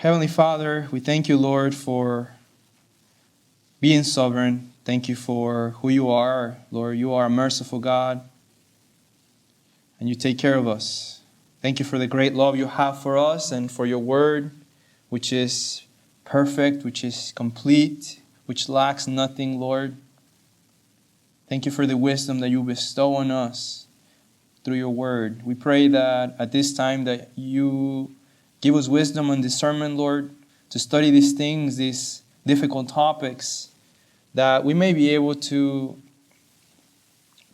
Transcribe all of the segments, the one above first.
Heavenly Father, we thank you, Lord, for being sovereign. Thank you for who you are. Lord, you are a merciful God, and you take care of us. Thank you for the great love you have for us and for your word, which is perfect, which is complete, which lacks nothing, Lord. Thank you for the wisdom that you bestow on us through your word. We pray that at this time that you give us wisdom and discernment, Lord, to study these things, these difficult topics, that we may be able to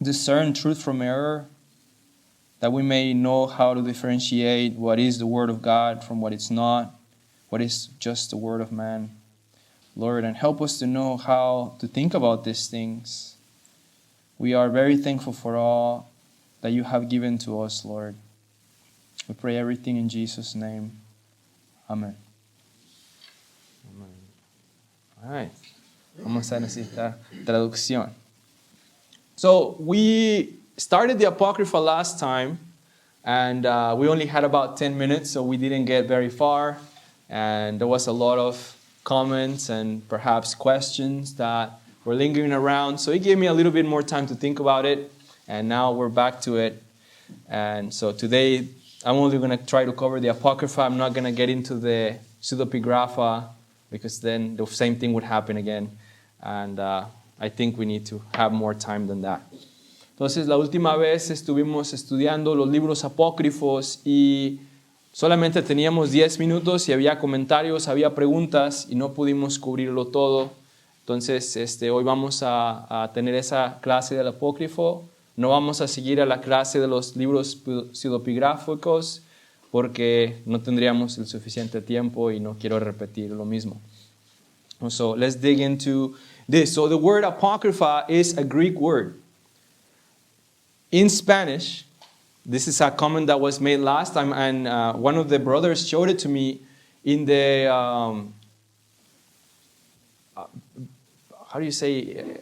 discern truth from error, that we may know how to differentiate what is the Word of God from what it's not, what is just the word of man. Lord, and help us to know how to think about these things. We are very thankful for all that you have given to us, Lord. We pray everything in Jesus' name. Amen. All right. Vamos a necesitar traducción. So we started the Apocrypha last time, and we only had about 10 minutes, so we didn't get very far. And there was a lot of comments and perhaps questions that were lingering around. So it gave me a little bit more time to think about it, and now we're back to it. And so today, I'm only going to try to cover the Apocrypha. I'm not going to get into the pseudepigrapha, because then the same thing would happen again. And I think we need to have more time than that. Entonces, la última vez estuvimos estudiando los libros apócrifos y solamente teníamos 10 minutos y había comentarios, había preguntas y no pudimos cubrirlo todo. Entonces, hoy vamos a tener esa clase del apócrifo. No vamos a seguir a la clase de los libros pseudopigráficos porque no tendríamos el suficiente tiempo y no quiero repetir lo mismo. So let's dig into this. So the word apocrypha is a Greek word. In Spanish, this is a comment that was made last time, and one of the brothers showed it to me in the, how do you say,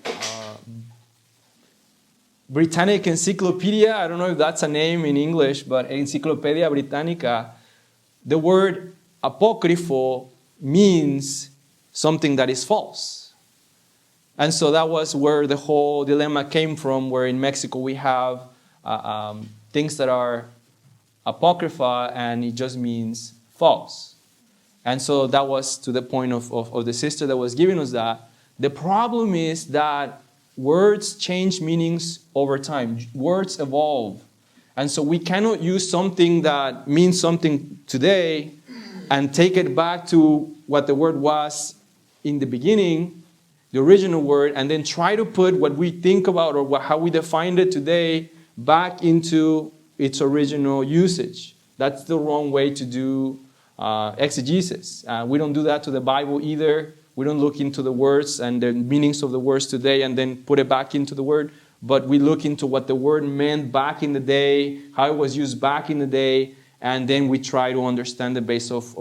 Britannic Encyclopedia. I don't know if that's a name in English, but Encyclopedia Britannica. The word apocrypho means something that is false. And so that was where the whole dilemma came from, where in Mexico we have things that are apocrypha and it just means false. And so that was to the point of the sister that was giving us that. The problem is that words change meanings over time. Words evolve. And so we cannot use something that means something today and take it back to what the word was in the beginning, the original word, and then try to put what we think about or how we defined it today back into its original usage. That's the wrong way to do exegesis. We don't do that to the Bible either. We don't look into the words and the meanings of the words today and then put it back into the word, but we look into what the word meant back in the day, how it was used back in the day, and then we try to understand the base of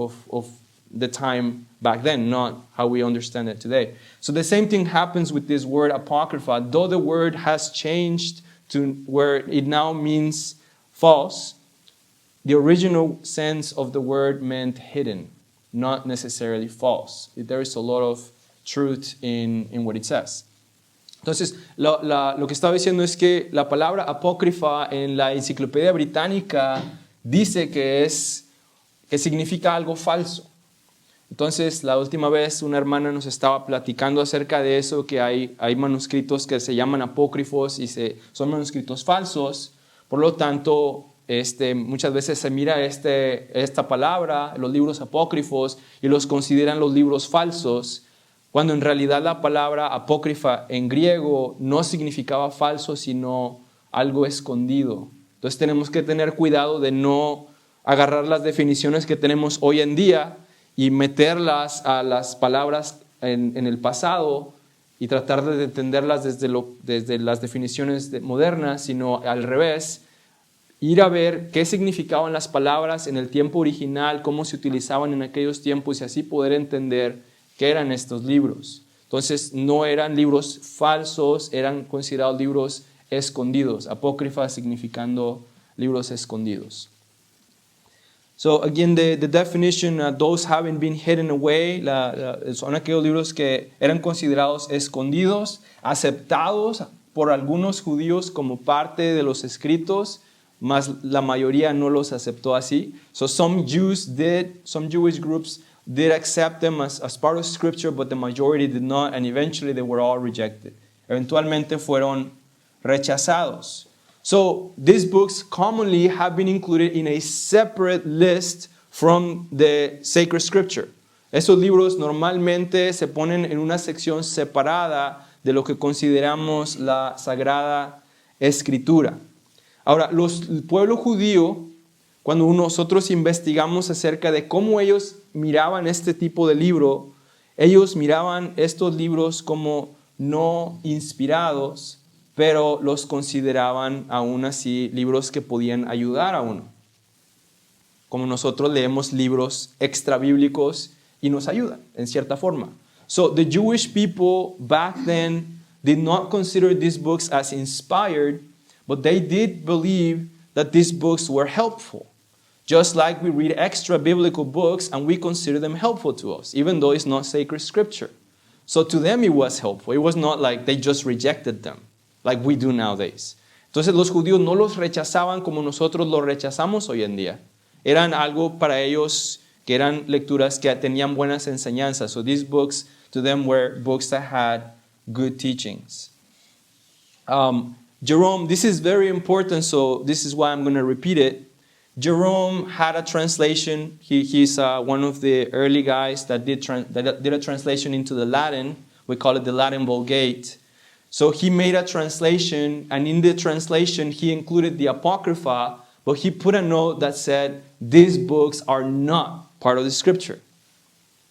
the time back then, not how we understand it today. So the same thing happens with this word apocrypha. Though the word has changed to where it now means false, the original sense of the word meant hidden, not necessarily false. There is a lot of truth in what it says. Entonces, lo que estaba diciendo es que la palabra apócrifa en la Enciclopedia Británica dice que significa algo falso. Entonces, la última vez una hermana nos estaba platicando acerca de eso, que hay manuscritos que se llaman apócrifos y son manuscritos falsos. Por lo tanto, muchas veces se mira esta palabra, los libros apócrifos, y los consideran los libros falsos, cuando en realidad la palabra apócrifa en griego no significaba falso, sino algo escondido. Entonces tenemos que tener cuidado de no agarrar las definiciones que tenemos hoy en día y meterlas a las palabras en el pasado y tratar de entenderlas desde las definiciones modernas, sino al revés, ir a ver qué significaban las palabras en el tiempo original, cómo se utilizaban en aquellos tiempos y así poder entender qué eran estos libros. Entonces no eran libros falsos, eran considerados libros escondidos, apócrifa significando libros escondidos. So again, the definition, those having been hidden away, son aquellos libros que eran considerados escondidos, aceptados por algunos judíos como parte de los escritos, mas la mayoría no los aceptó así. So some Jewish groups did accept them as part of Scripture, but the majority did not, and eventually they were all rejected. Eventualmente fueron rechazados. So these books commonly have been included in a separate list from the sacred scripture. Esos libros normalmente se ponen en una sección separada de lo que consideramos la Sagrada Escritura. Ahora, el pueblo judío, cuando nosotros investigamos acerca de cómo ellos miraban este tipo de libro, ellos miraban estos libros como no inspirados, pero los consideraban aún así libros que podían ayudar a uno. Como nosotros leemos libros extrabíblicos y nos ayudan en cierta forma. So the Jewish people back then did not consider these books as inspired, but they did believe that these books were helpful. Just like we read extra biblical books and we consider them helpful to us, even though it's not sacred scripture. So to them it was helpful. It was not like they just rejected them, like we do nowadays. Entonces los judíos no los rechazaban como nosotros los rechazamos hoy en día. Eran algo para ellos que eran lecturas que tenían buenas enseñanzas. So these books to them were books that had good teachings. Jerome, this is very important, so this is why I'm going to repeat it. Jerome had a translation. He's one of the early guys that did a translation into the Latin. We call it the Latin Vulgate. So he made a translation, and in the translation he included the Apocrypha, but he put a note that said, these books are not part of the scripture.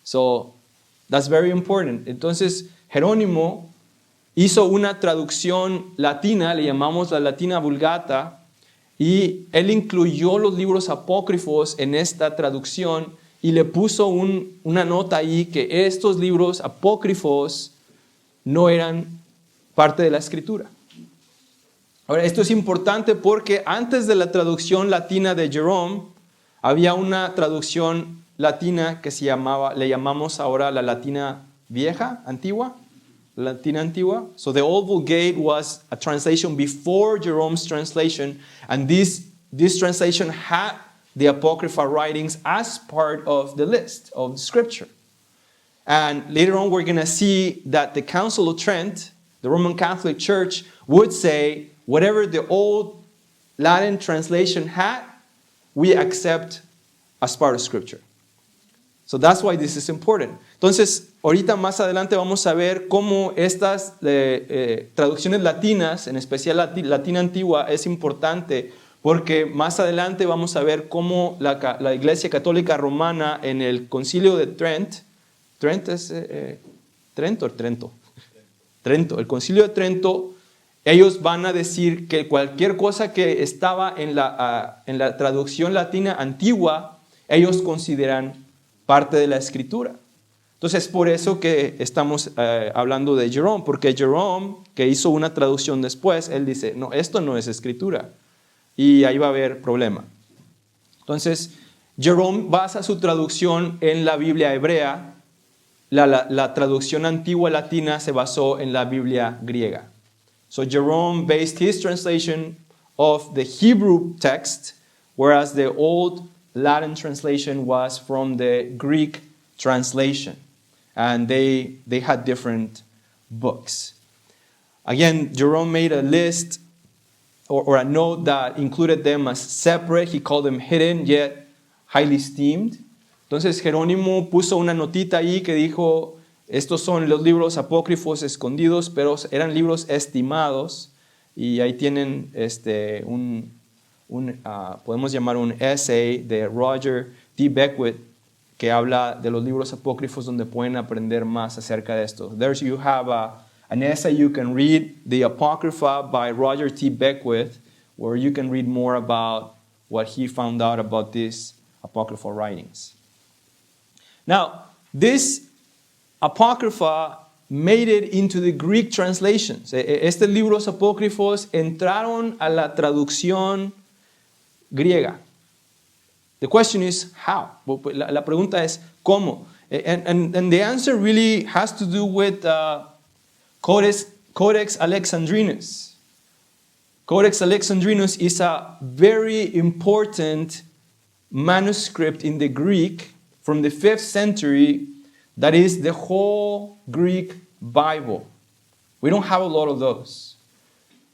So that's very important. Entonces, Jerónimo hizo una traducción latina, le llamamos la Latina Vulgata, y él incluyó los libros apócrifos en esta traducción y le puso una nota ahí que estos libros apócrifos no eran parte de la escritura. Ahora, esto es importante porque antes de la traducción latina de Jerome, había una traducción latina que le llamamos ahora la Latina Vieja, Antigua. Latina Antigua. So the Old Vulgate was a translation before Jerome's translation, and this translation had the Apocrypha writings as part of the list of the scripture. And later on we're going to see that the Council of Trent, the Roman Catholic Church, would say whatever the old Latin translation had, we accept as part of scripture. So that's why this is important. Entonces, ahorita más adelante vamos a ver cómo estas traducciones latinas, en especial Latina Antigua, es importante porque más adelante vamos a ver cómo la Iglesia Católica Romana en el Concilio de Trento, el Concilio de Trento, ellos van a decir que cualquier cosa que estaba en la traducción latina antigua, ellos consideran parte de la escritura. Entonces, por eso que estamos hablando de Jerome, porque Jerome, que hizo una traducción después, él dice, no, esto no es escritura. Y ahí va a haber problema. Entonces, Jerome basa su traducción en la Biblia hebrea. La traducción antigua latina se basó en la Biblia griega. So Jerome based his translation of the Hebrew text, whereas the old Latin translation was from the Greek translation. And they had different books. Again, Jerome made a list or a note that included them as separate. He called them hidden yet highly esteemed. Entonces Jerónimo puso una notita ahí que dijo, estos son los libros apócrifos escondidos, pero eran libros estimados. Y ahí tienen podemos llamar un essay de Roger T. Beckwith que habla de los libros apócrifos donde pueden aprender más acerca de esto. There you have an essay you can read, The Apocrypha by Roger T. Beckwith, where you can read more about what he found out about these apocryphal writings. Now, this Apocrypha made it into the Greek translations. Estos libros apócrifos entraron a la traducción griega. The question is how. La pregunta es cómo. And the answer really has to do with Codex Alexandrinus. Codex Alexandrinus is a very important manuscript in the Greek from the 5th century that is the whole Greek Bible. We don't have a lot of those.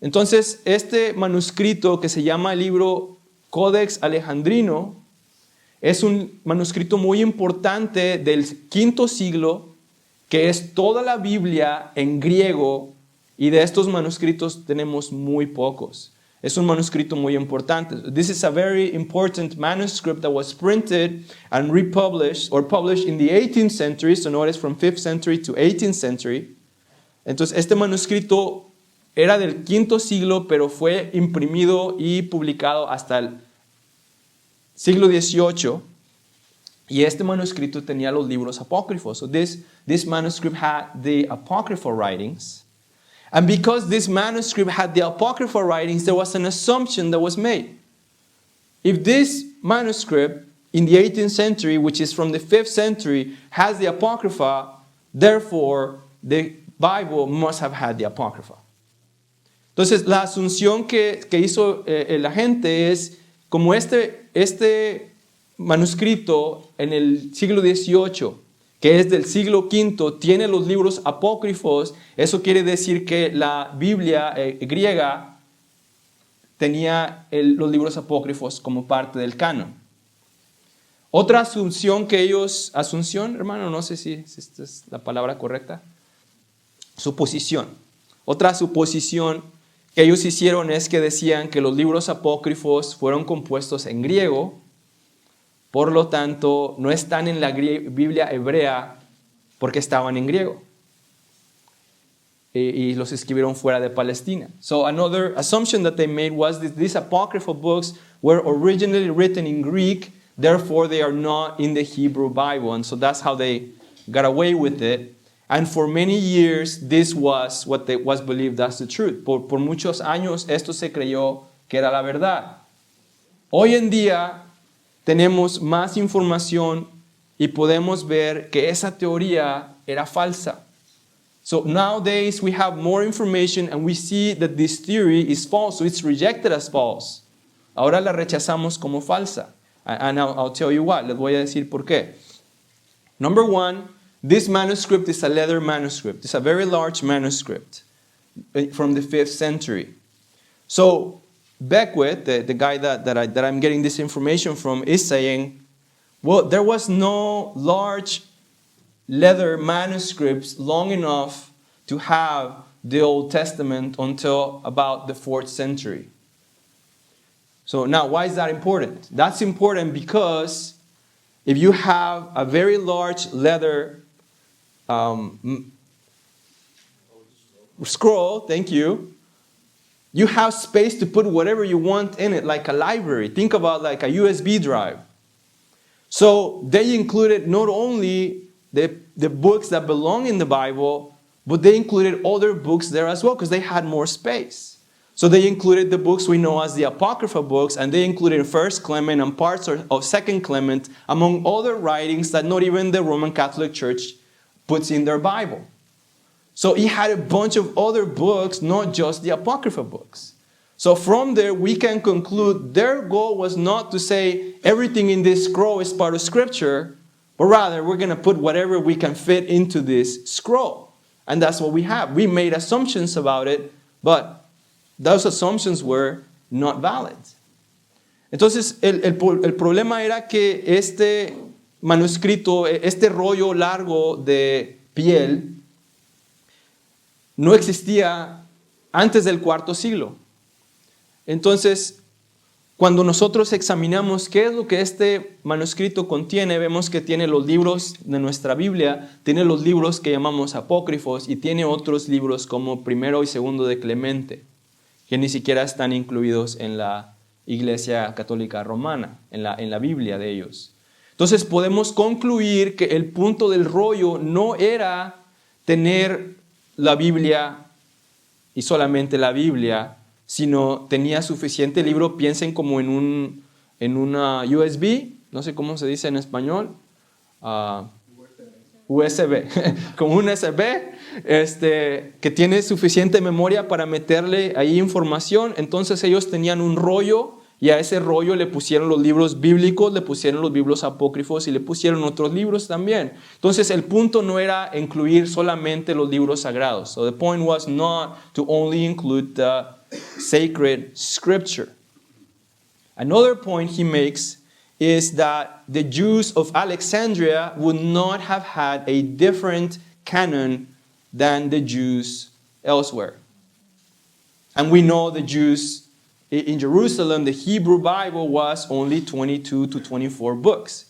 Entonces, este manuscrito que se llama el libro Codex Alejandrino es un manuscrito muy importante del V siglo, que es toda la Biblia en griego, y de estos manuscritos tenemos muy pocos. Es un manuscrito muy importante. This is a very important manuscript that was printed and republished or published in the 18th century, so notice from 5th century to 18th century. Entonces, este manuscrito era del V siglo, pero fue imprimido y publicado hasta el siglo XVIII, y este manuscrito tenía los libros apócrifos. So this manuscript had the apocryphal writings. And because this manuscript had the apocryphal writings, there was an assumption that was made. If this manuscript in the 18th century, which is from the 5th century, has the apocrypha, therefore the Bible must have had the apocrypha. Entonces, la asunción que hizo la gente es, como este manuscrito en el siglo XVIII, que es del siglo V, tiene los libros apócrifos, eso quiere decir que la Biblia griega tenía los libros apócrifos como parte del canon. Otra asunción que ellos, asunción, hermano, no sé si esta es la palabra correcta, suposición. Otra suposición que ellos hicieron es que decían que los libros apócrifos fueron compuestos en griego, por lo tanto no están en la Biblia hebrea porque estaban en griego y los escribieron fuera de Palestina. So another assumption that they made was that these apocryphal books were originally written in Greek, therefore they are not in the Hebrew Bible, and so that's how they got away with it. And for many years, this was what was believed as the truth. Por muchos años, esto se creyó que era la verdad. Hoy en día, tenemos más información y podemos ver que esa teoría era falsa. So nowadays, we have more information and we see that this theory is false, so it's rejected as false. Ahora la rechazamos como falsa. And I'll tell you why. Les voy a decir por qué. Number one, this manuscript is a leather manuscript. It's a very large manuscript from the 5th century. So Beckwith, the guy that I'm getting this information from, is saying, well, there was no large leather manuscripts long enough to have the Old Testament until about the 4th century. So now, why is that important? That's important because if you have a very large leather scroll, thank you, you have space to put whatever you want in it, like a library. Think about like a USB drive. So they included not only the books that belong in the Bible, but they included other books there as well because they had more space. So they included the books we know as the Apocrypha books, and they included 1 Clement and parts of 2 Clement, among other writings that not even the Roman Catholic Church puts in their Bible. So he had a bunch of other books, not just the Apocrypha books. So from there, we can conclude their goal was not to say everything in this scroll is part of Scripture, but rather we're going to put whatever we can fit into this scroll. And that's what we have. We made assumptions about it, but those assumptions were not valid. Entonces, el problema era que este manuscrito, este rollo largo de piel, no existía antes del IV siglo. Entonces, cuando nosotros examinamos qué es lo que este manuscrito contiene, vemos que tiene los libros de nuestra Biblia, tiene los libros que llamamos apócrifos y tiene otros libros como Primero y Segundo de Clemente, que ni siquiera están incluidos en la Iglesia Católica Romana, en la Biblia de ellos. Entonces podemos concluir que el punto del rollo no era tener la Biblia y solamente la Biblia, sino tenía suficiente libro. Piensen como en en una USB, no sé cómo se dice en español, USB, con un USB que tiene suficiente memoria para meterle ahí información. Entonces ellos tenían un rollo y a ese rollo le pusieron los libros bíblicos, le pusieron los libros apócrifos y le pusieron otros libros también. Entonces el punto no era incluir solamente los libros sagrados. So the point was not to only include the sacred scripture. Another point he makes is that the Jews of Alexandria would not have had a different canon than the Jews elsewhere. And we know the Jews in Jerusalem, the Hebrew Bible was only 22 to 24 books.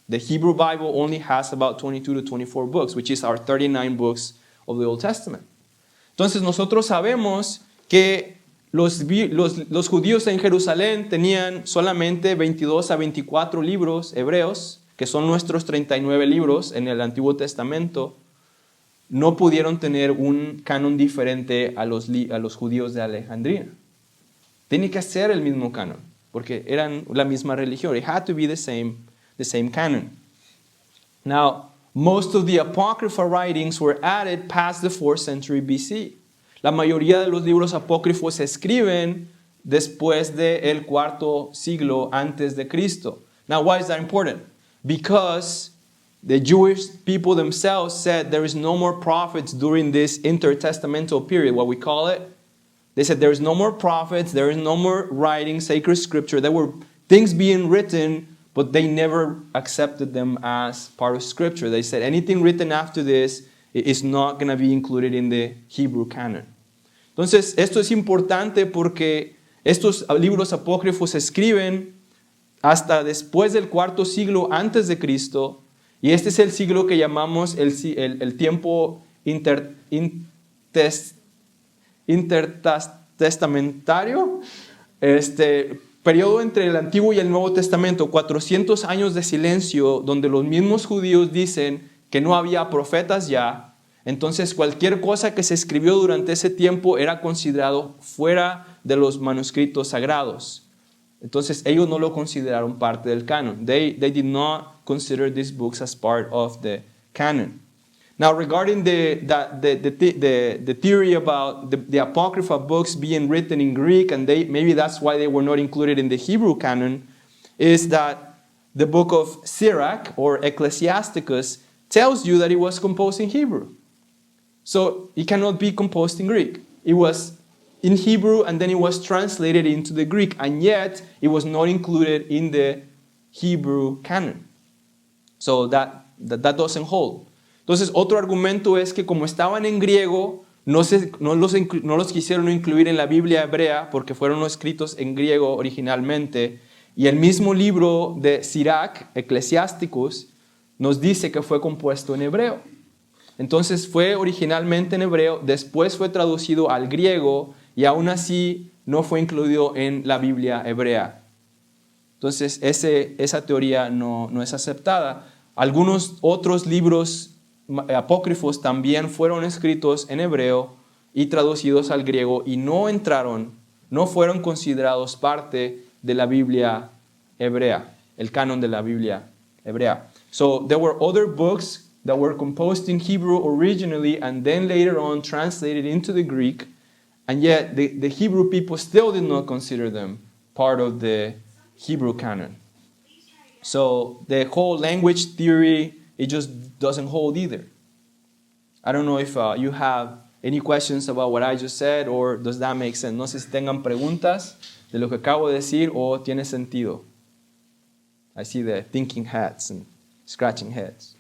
The Hebrew Bible only has about 22 to 24 books, which is our 39 books of the Old Testament. Entonces nosotros sabemos que los judíos en Jerusalén tenían solamente 22 a 24 libros hebreos, que son nuestros 39 libros en el Antiguo Testamento. No pudieron tener un canon diferente a los judíos de Alejandría. Tiene que ser el mismo canon, porque eran la misma religión. It had to be the same canon. Now, most of the Apocrypha writings were added past the 4th century BC. La mayoría de los libros apócrifos se escriben después del 4º siglo antes de Cristo. Now, why is that important? Because the Jewish people themselves said there is no more prophets during this intertestamental period, what we call it. They said there is no more prophets, there is no more writing, sacred scripture. There were things being written, but they never accepted them as part of scripture. They said anything written after this is not going to be included in the Hebrew canon. Entonces, esto es importante porque estos libros apócrifos se escriben hasta después del 4º siglo antes de Cristo, y este es el siglo que llamamos el tiempo intertestamentario, periodo entre el Antiguo y el Nuevo Testamento, 400 años de silencio, donde los mismos judíos dicen que no había profetas ya. Entonces cualquier cosa que se escribió durante ese tiempo era considerado fuera de los manuscritos sagrados. Entonces ellos no lo consideraron parte del canon. They did not consider these books as part of the canon. Now, regarding the theory about the Apocrypha books being written in Greek, and maybe that's why they were not included in the Hebrew canon, is that the book of Sirach, or Ecclesiasticus, tells you that it was composed in Hebrew. So it cannot be composed in Greek. It was in Hebrew, and then it was translated into the Greek, and yet it was not included in the Hebrew canon. So that doesn't hold. Entonces, otro argumento es que como estaban en griego, no los quisieron incluir en la Biblia hebrea porque fueron escritos en griego originalmente. Y el mismo libro de Sirach, Ecclesiasticus, nos dice que fue compuesto en hebreo. Entonces, fue originalmente en hebreo, después fue traducido al griego y aún así no fue incluido en la Biblia hebrea. Entonces, esa teoría no es aceptada. Algunos otros libros apócrifos también fueron escritos en hebreo y traducidos al griego y no fueron considerados parte de la Biblia hebrea, el canon de la Biblia hebrea. So there were other books that were composed in Hebrew originally and then later on translated into the Greek, and yet the Hebrew people still did not consider them part of the Hebrew canon. So the whole language theory, it just doesn't hold either. I don't know if you have any questions about what I just said, or does that make sense? No sé si tengan preguntas de lo que acabo de decir o tiene sentido. I see the thinking heads and scratching heads.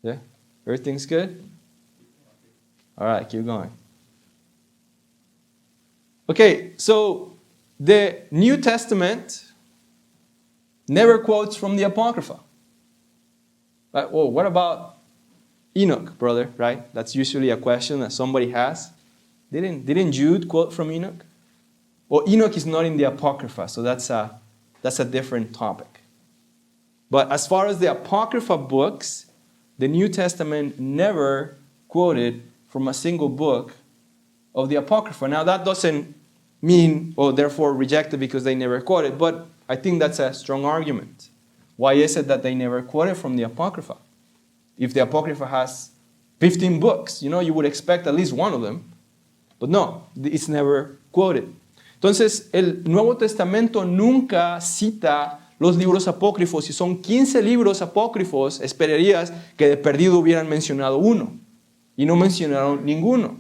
Yeah? Everything's good? All right, keep going. Okay, so the New Testament never quotes from the Apocrypha. But, well, what about Enoch, brother, right? That's usually a question that somebody has. Didn't Jude quote from Enoch? Well, Enoch is not in the Apocrypha, so that's a different topic. But as far as the Apocrypha books, the New Testament never quoted from a single book of the Apocrypha. Now, that doesn't mean, or therefore rejected because they never quoted. But I think that's a strong argument. Why is it that they never quoted from the Apocrypha? If the Apocrypha has 15 books, you would expect at least one of them. But no, it's never quoted. Entonces, el Nuevo Testamento nunca cita los libros apócrifos. Si son 15 libros apócrifos, esperarías que de perdido hubieran mencionado uno. Y no mencionaron ninguno.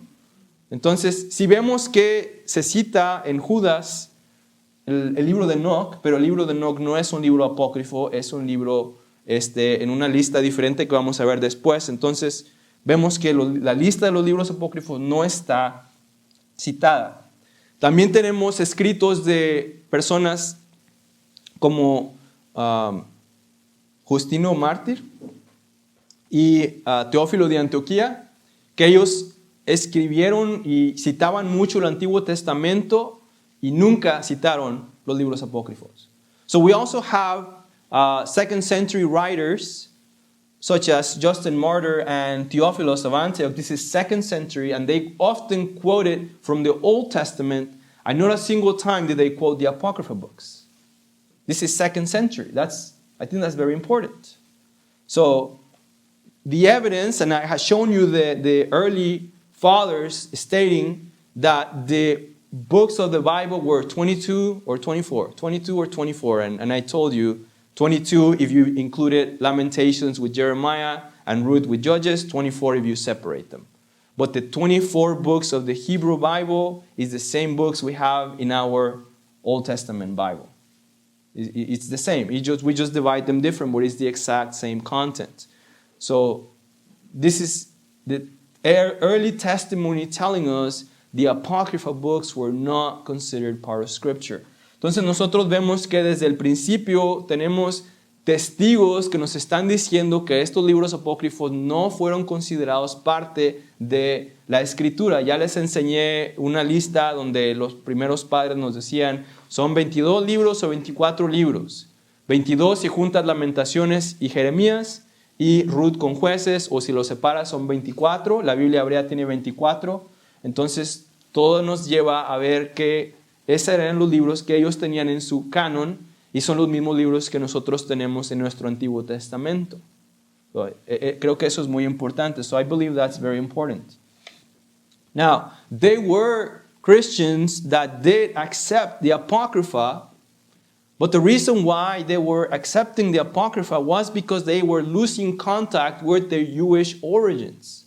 Entonces, si vemos que se cita en Judas el libro de Enoch, pero el libro de Enoch no es un libro apócrifo, es un libro en una lista diferente que vamos a ver después. Entonces, vemos que la lista de los libros apócrifos no está citada. También tenemos escritos de personas como Justino Mártir y Teófilo de Antioquía, que ellos escribieron y citaban mucho el Antiguo Testamento y nunca citaron los libros apócrifos. So we also have second century writers such as Justin Martyr and Theophilus of Antioch. This is second century, and they often quoted from the Old Testament, and not a single time did they quote the Apocrypha books. This is second century. I think that's very important. So the evidence, and I have shown you the early fathers stating that the books of the Bible were 22 or 24. 22 or 24, and I told you 22 if you included Lamentations with Jeremiah and Ruth with Judges, 24 if you separate them. But the 24 books of the Hebrew Bible is the same books we have in our Old Testament Bible. It's the same. We just divide them different, but it's the exact same content. So this is the early testimony telling us the Apocrypha books were not considered part of Scripture. Entonces nosotros vemos que desde el principio tenemos testigos que nos están diciendo que estos libros apócrifos no fueron considerados parte de la Escritura. Ya les enseñé una lista donde los primeros padres nos decían, son 22 libros o 24 libros. 22 si juntas Lamentaciones y Jeremías, y Ruth con Jueces, o si los separas son 24. La Biblia hebrea tiene 24. Entonces todo nos lleva a ver que esos eran los libros que ellos tenían en su canon y son los mismos libros que nosotros tenemos en nuestro Antiguo Testamento. Creo que eso es muy importante. So I believe that's very important. Now, they were Christians that did accept the Apocrypha, but the reason why they were accepting the Apocrypha was because they were losing contact with their Jewish origins.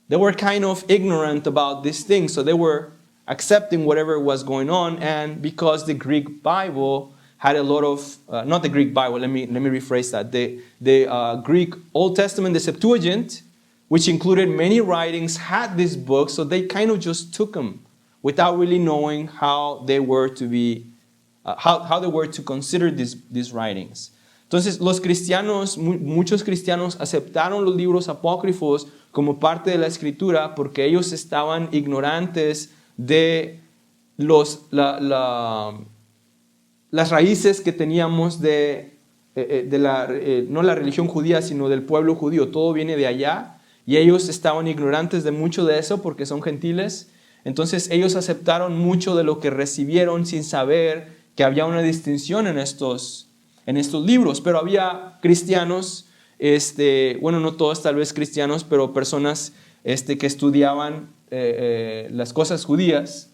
They were kind of ignorant about these things, so they were accepting whatever was going on, and because the Greek Bible had a lot of, not the Greek Bible, let me rephrase that, the Greek Old Testament, the Septuagint, which included many writings, had this book, so they kind of just took them without really knowing how they were to be, how they were to consider these writings. Entonces, los cristianos, muchos cristianos aceptaron los libros apócrifos como parte de la Escritura porque ellos estaban ignorantes de las raíces que teníamos de no la religión judía, sino del pueblo judío. Todo viene de allá y ellos estaban ignorantes de mucho de eso porque son gentiles. Entonces ellos aceptaron mucho de lo que recibieron sin saber que había una distinción en estos libros. Pero había cristianos, bueno, no todos tal vez cristianos, pero personas que estudiaban las cosas judías,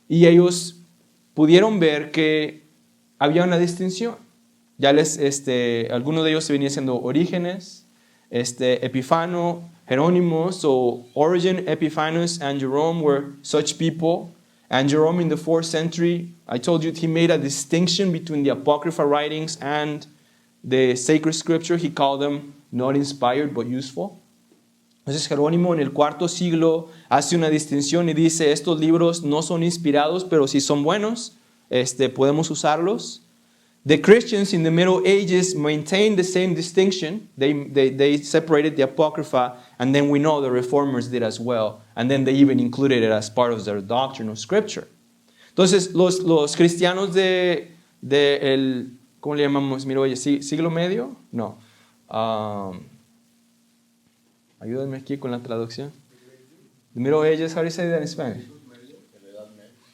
y ellos pudieron ver que había una distinción. Ya algunos de ellos se venían siendo Orígenes, Epifano, Jerónimo. So Origen, Epiphanes, and Jerome were such people. And Jerome in the 4th century, I told you, he made a distinction between the Apocrypha writings and the sacred scripture. He called them not inspired but useful. Entonces Jerónimo en el 4º siglo hace una distinción y dice, estos libros no son inspirados, pero si son buenos, podemos usarlos. The Christians in the Middle Ages maintained the same distinction. They separated the Apocrypha, and then we know the Reformers did as well. And then they even included it as part of their doctrine of Scripture. Entonces los cristianos ¿cómo le llamamos? Mira, oye, ¿siglo medio? No. Ayúdenme aquí con la traducción. The Middle Ages, how do you say that in Spanish?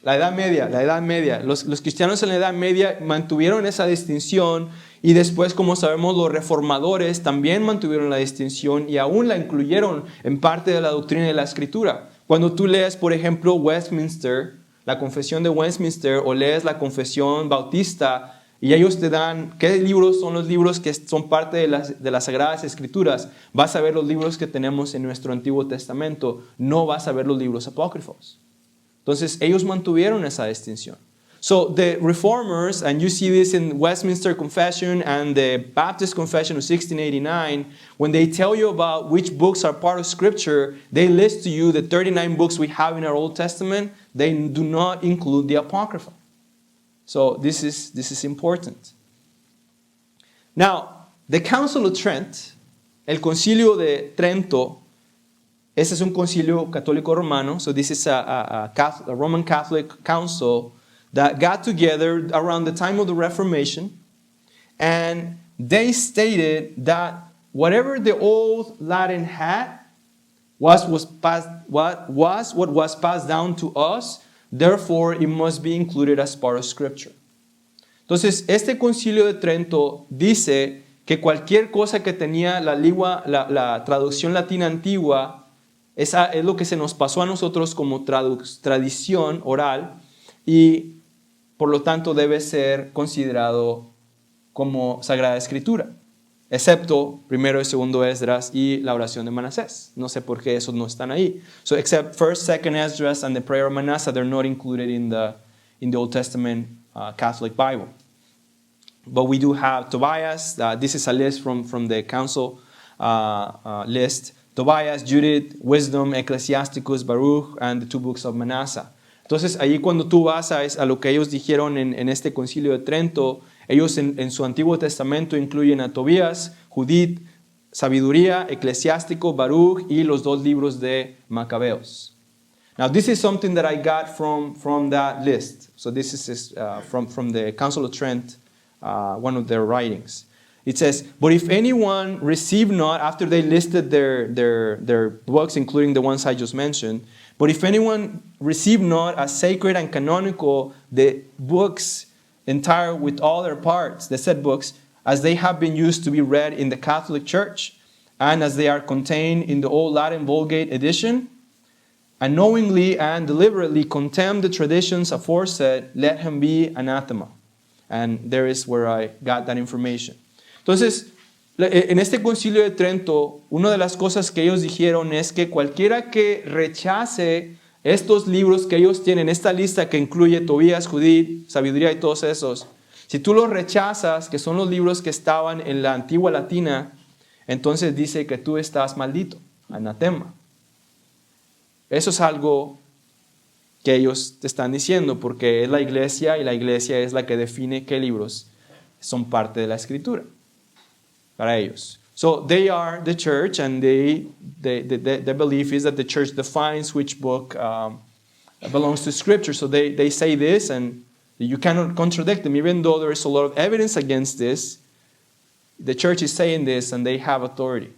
La Edad Media, la Edad Media. Los cristianos en la Edad Media mantuvieron esa distinción y después, como sabemos, los reformadores también mantuvieron la distinción y aún la incluyeron en parte de la doctrina de la Escritura. Cuando tú lees, por ejemplo, Westminster, la Confesión de Westminster, o lees la Confesión Bautista, y ellos te dan, ¿qué libros son los libros que son parte de las Sagradas Escrituras? Vas a ver los libros que tenemos en nuestro Antiguo Testamento, no vas a ver los libros apócrifos. Entonces, ellos mantuvieron esa distinción. So, the Reformers, and you see this in Westminster Confession and the Baptist Confession of 1689, when they tell you about which books are part of Scripture, they list to you the 39 books we have in our Old Testament. They do not include the Apocrypha. So, this is important. Now, the Council of Trent, el Concilio de Trento, este es un concilio católico romano, so this is a Roman Catholic council that got together around the time of the Reformation, and they stated that whatever the old Latin had what was passed down to us, therefore it must be included as part of Scripture. Entonces, este concilio de Trento dice que cualquier cosa que tenía la traducción latina antigua, esa es lo que se nos pasó a nosotros como tradición oral y por lo tanto debe ser considerado como Sagrada Escritura, excepto primero y segundo Esdras y la oración de Manasés. No sé por qué esos no están ahí. So except first, second Esdras and the prayer of Manasseh, they're not included in the Old Testament Catholic Bible. But we do have Tobias. This is a list from the council list. Tobias, Judith, Wisdom, Ecclesiasticus, Baruch, and the two books of Manasseh. Entonces, ahí cuando tú vas a lo que ellos dijeron en este concilio de Trento, ellos en su Antiguo Testamento incluyen a Tobías, Judith, Sabiduría, Eclesiástico, Baruch y los dos libros de Macabeos. Now, this is something that I got from that list. So this is from the Council of Trent, one of their writings. It says, but if anyone receive not, after they listed their books, including the ones I just mentioned, but if anyone receive not as sacred and canonical the books entire with all their parts, the said books, as they have been used to be read in the Catholic Church, and as they are contained in the old Latin Vulgate edition, and knowingly and deliberately contemn the traditions aforesaid, let him be anathema. And there is where I got that information. Entonces, en este concilio de Trento, una de las cosas que ellos dijeron es que cualquiera que rechace estos libros que ellos tienen, esta lista que incluye Tobías, Judith, Sabiduría y todos esos, si tú los rechazas, que son los libros que estaban en la antigua latina, entonces dice que tú estás maldito, anatema. Eso es algo que ellos te están diciendo, porque es la iglesia y la iglesia es la que define qué libros son parte de la Escritura para ellos. So they are the church, and the belief is that the church defines which book belongs to Scripture. So they say this, and you cannot contradict them, even though there is a lot of evidence against this. The church is saying this, and they have authority.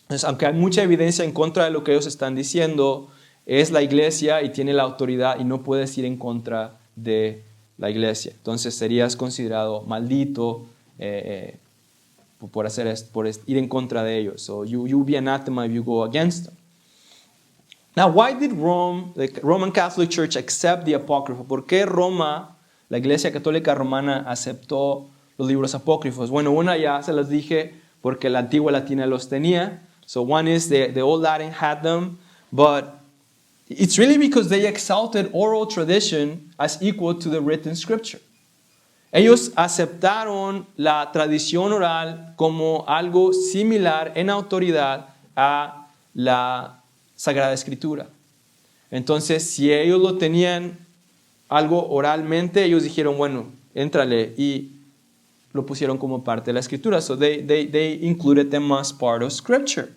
Entonces, aunque hay mucha evidencia en contra de lo que ellos están diciendo, es la iglesia y tiene la autoridad y no puedes ir en contra de la iglesia. Entonces serías considerado maldito por ir en contra de ellos. So you be anathema if you go against them. Now, why did Rome, the Roman Catholic Church, accept the Apocrypha? ¿Por qué Roma, la Iglesia Católica Romana, aceptó los libros apócrifos? Bueno, una ya se las dije porque la antigua latina los tenía. So one is the old Latin had them, but it's really because they exalted oral tradition as equal to the written scripture. Ellos aceptaron la tradición oral como algo similar en autoridad a la Sagrada Escritura. Entonces, si ellos lo tenían algo oralmente, ellos dijeron, bueno, éntrale, y lo pusieron como parte de la Escritura. So they included them as part of Scripture.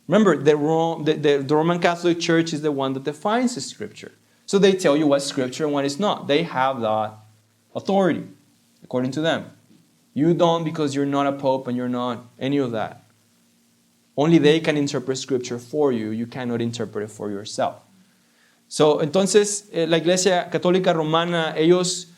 Remember, the Roman Catholic Church is the one that defines the Scripture. So they tell you what's Scripture and what is not. They have that authority, according to them. You don't, because you're not a pope and you're not any of that. Only they can interpret Scripture for you. You cannot interpret it for yourself. Entonces, la Iglesia Católica Romana, ellos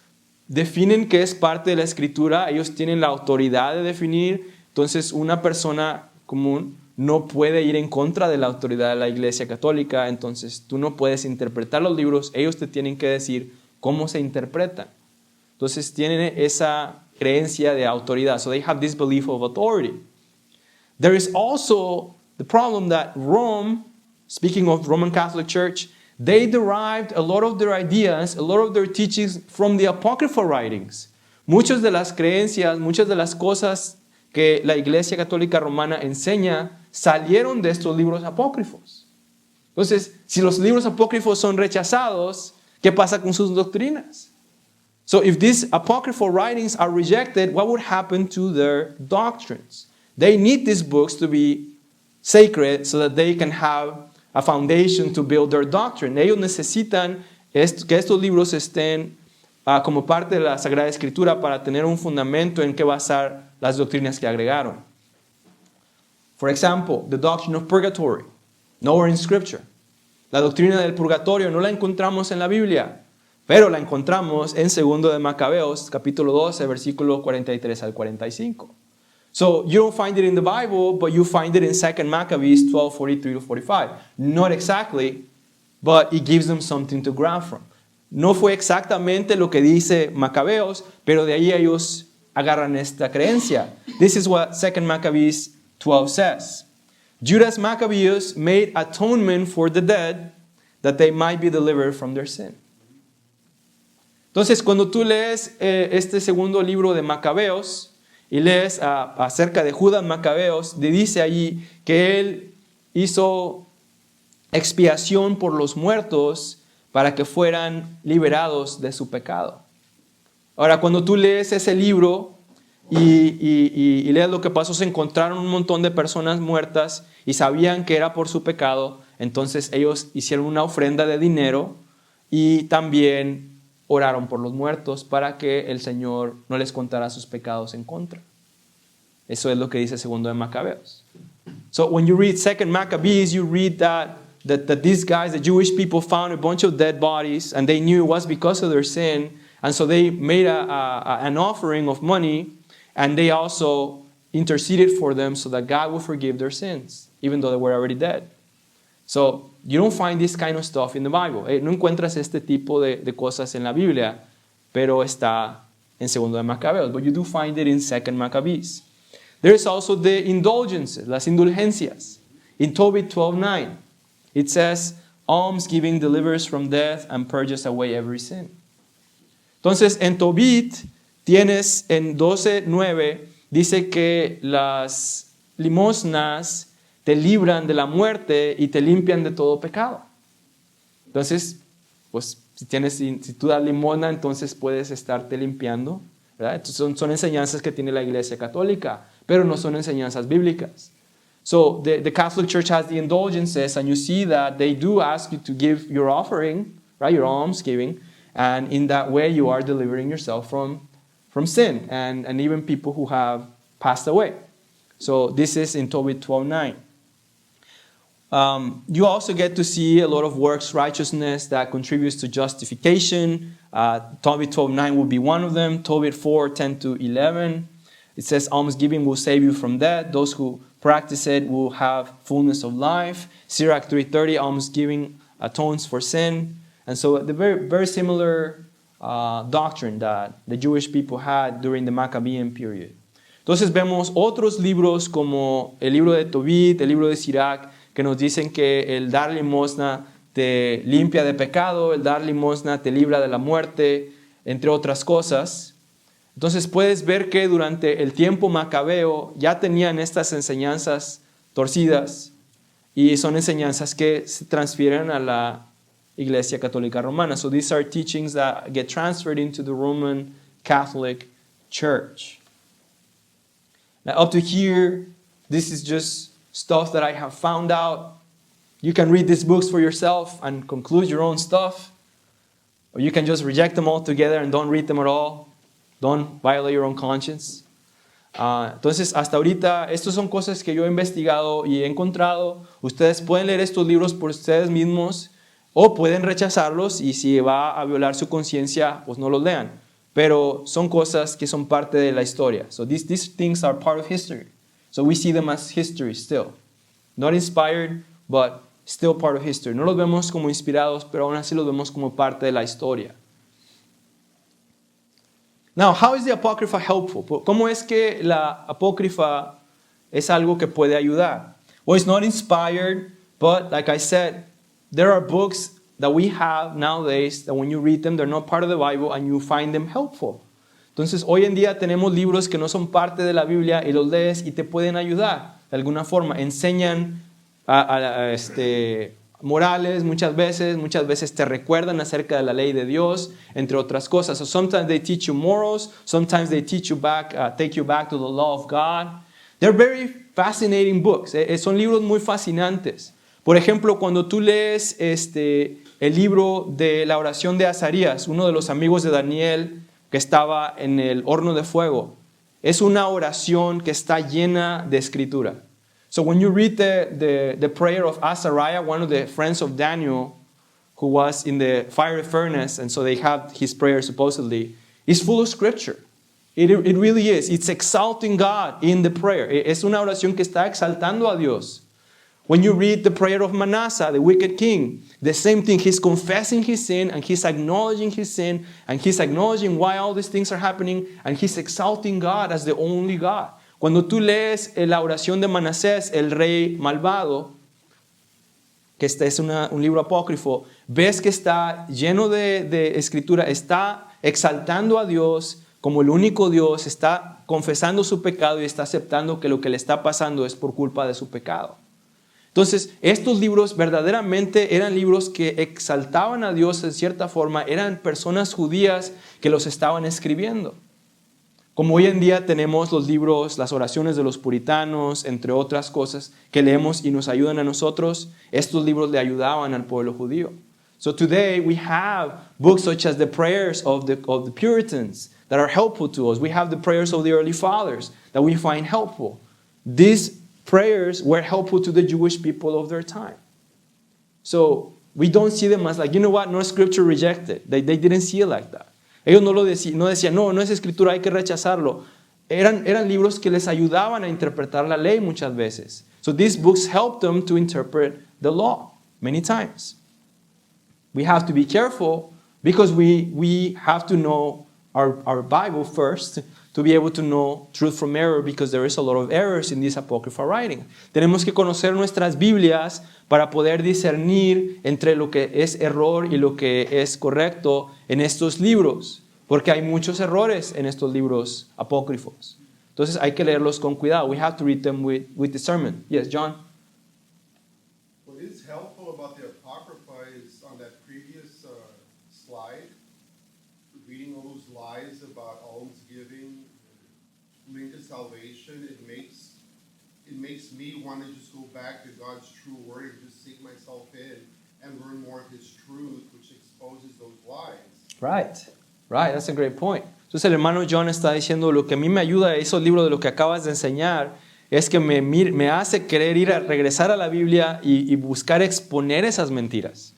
definen qué es parte de la Escritura, ellos tienen la autoridad de definir, entonces una persona común no puede ir en contra de la autoridad de la Iglesia Católica, entonces tú no puedes interpretar los libros, ellos te tienen que decir cómo se interpretan. Entonces tienen esa creencia de autoridad, so they have this belief of authority. There is also the problem that Rome, speaking of Roman Catholic Church, they derived a lot of their ideas, a lot of their teachings from the apocryphal writings. Muchas de las creencias, muchas de las cosas que la Iglesia Católica Romana enseña salieron de estos libros apócrifos. Entonces, si los libros apócrifos son rechazados, ¿qué pasa con sus doctrinas? So if these apocryphal writings are rejected, what would happen to their doctrines? They need these books to be sacred so that they can have a foundation to build their doctrine. Ellos necesitan que estos libros estén como parte de la Sagrada Escritura para tener un fundamento en que basar las doctrinas que agregaron. For example, the doctrine of purgatory, nowhere in Scripture. La doctrina del purgatorio no la encontramos en la Biblia, pero la encontramos en 2 de Macabeos, capítulo 12, versículo 43 al 45. So you don't find it in the Bible, but you find it in 2 Maccabees 12, 43 to 45. Not exactly, but it gives them something to grab from. No fue exactamente lo que dice Macabeos, pero de ahí ellos agarran esta creencia. This is what 2 Maccabees 12 says. Judas Maccabeus made atonement for the dead that they might be delivered from their sin. Entonces, cuando tú lees este segundo libro de Macabeos y lees acerca de Judas Macabeos, dice allí que él hizo expiación por los muertos para que fueran liberados de su pecado. Ahora, cuando tú lees ese libro y lees lo que pasó, se encontraron un montón de personas muertas y sabían que era por su pecado, entonces ellos hicieron una ofrenda de dinero y también oraron por los muertos para que el Señor no les contara sus pecados en contra. Eso es lo que dice 2 de Macabeos. So when you read 2 Maccabees, you read that these guys, the Jewish people, found a bunch of dead bodies and they knew it was because of their sin, and so they made an offering of money, and they also interceded for them so that God would forgive their sins, even though they were already dead. So you don't find this kind of stuff in the Bible. No encuentras este tipo de cosas en la Biblia, pero está en 2 de Macabeos. But you do find it in 2 Maccabees. There is also the indulgences, las indulgencias. In Tobit 12:9, it says, almsgiving delivers from death and purges away every sin. Entonces, en Tobit tienes en 12:9, dice que las limosnas te libran de la muerte y te limpian de todo pecado. Entonces, pues si tú das limosna, entonces puedes estarte limpiando, ¿verdad? Entonces, son enseñanzas que tiene la Iglesia Católica, pero no son enseñanzas bíblicas. So the Catholic Church has the indulgences, and you see that they do ask you to give your offering, right, your almsgiving, and in that way you are delivering yourself from sin and even people who have passed away. So this is in Tobit 12:9. You also get to see a lot of works righteousness that contributes to justification. Tobit 12:9 will be one of them. Tobit 4:10 to 11. It says almsgiving will save you from death. Those who practice it will have fullness of life. Sirach 3:30, almsgiving atones for sin. And so the very, very similar doctrine that the Jewish people had during the Maccabean period. Entonces vemos otros libros como el libro de Tobit, el libro de Sirach, que nos dicen que el dar limosna te limpia de pecado, el dar limosna te libra de la muerte, entre otras cosas. Entonces puedes ver que durante el tiempo macabeo ya tenían estas enseñanzas torcidas y son enseñanzas que se transfieren a la Iglesia Católica Romana. So these are teachings that get transferred into the Roman Catholic Church. Now up to here, this is just stuff that I have found out. You can read these books for yourself and conclude your own stuff. Or you can just reject them altogether and don't read them at all. Don't violate your own conscience. Entonces, hasta ahorita, estas son cosas que yo he investigado y he encontrado. Ustedes pueden leer estos libros por ustedes mismos O pueden rechazarlos y si va a violar su conciencia, pues no los lean. Pero son cosas que son parte de la historia. So these things are part of history. So we see them as history still. Not inspired, but still part of history. No los vemos como inspirados, pero aún así los vemos como parte de la historia. Now, how is the Apocrypha helpful? ¿Cómo es que la Apócrifa es algo que puede ayudar? Well, it's not inspired, but like I said, there are books that we have nowadays that when you read them, they're not part of the Bible and you find them helpful. Entonces, hoy en día tenemos libros que no son parte de la Biblia y los lees y te pueden ayudar de alguna forma. Enseñan morales muchas veces te recuerdan acerca de la ley de Dios, entre otras cosas. So sometimes they teach you morals, sometimes they teach you back, take you back to the law of God. They're very fascinating books. Son libros muy fascinantes. Por ejemplo, cuando tú lees el libro de la oración de Azarías, uno de los amigos de Daniel que estaba en el horno de fuego, es una oración que está llena de escritura. So when you read the prayer of Azariah, one of the friends of Daniel, who was in the fiery furnace, and so they have his prayer supposedly, is full of scripture. It really is. It's exalting God in the prayer. Es una oración que está exaltando a Dios. When you read the prayer of Manasseh, the wicked king, the same thing. He's confessing his sin and he's acknowledging his sin and he's acknowledging why all these things are happening and he's exalting God as the only God. Cuando tú lees la oración de Manasés, el rey malvado, que este es un libro apócrifo, ves que está lleno de escritura, está exaltando a Dios como el único Dios, está confesando su pecado y está aceptando que lo que le está pasando es por culpa de su pecado. Entonces, estos libros verdaderamente eran libros que exaltaban a Dios en cierta forma, eran personas judías que los estaban escribiendo. Como hoy en día tenemos los libros, las oraciones de los puritanos, entre otras cosas, que leemos y nos ayudan a nosotros, estos libros le ayudaban al pueblo judío. So today we have books such as the prayers of the Puritans that are helpful to us. We have the prayers of the early fathers that we find helpful. These prayers were helpful to the Jewish people of their time. So we don't see them as like, you know what, no scripture rejected. They didn't see it like that. Ellos no decían, no es escritura, hay que rechazarlo. Eran libros que les ayudaban a interpretar la ley muchas veces. So these books helped them to interpret the law many times. We have to be careful because we have to know our Bible first to be able to know truth from error because there is a lot of errors in this apocryphal writing. Tenemos que conocer nuestras Biblias para poder discernir entre lo que es error y lo que es correcto en estos libros, porque hay muchos errores en estos libros apócrifos. Entonces hay que leerlos con cuidado. We have to read them with discernment. Yes, John? What is helpful about the Apocrypha is on that previous slide, reading all those lies about almsgiving, linked to salvation, it makes me want to just go back to God's true word and just sink myself in and learn more of His truth, which exposes those lies. Right, that's a great point. Entonces el hermano John está diciendo, lo que a mí me ayuda a esos libros de lo que acabas de enseñar es que me hace querer regresar a la Biblia y buscar exponer esas mentiras.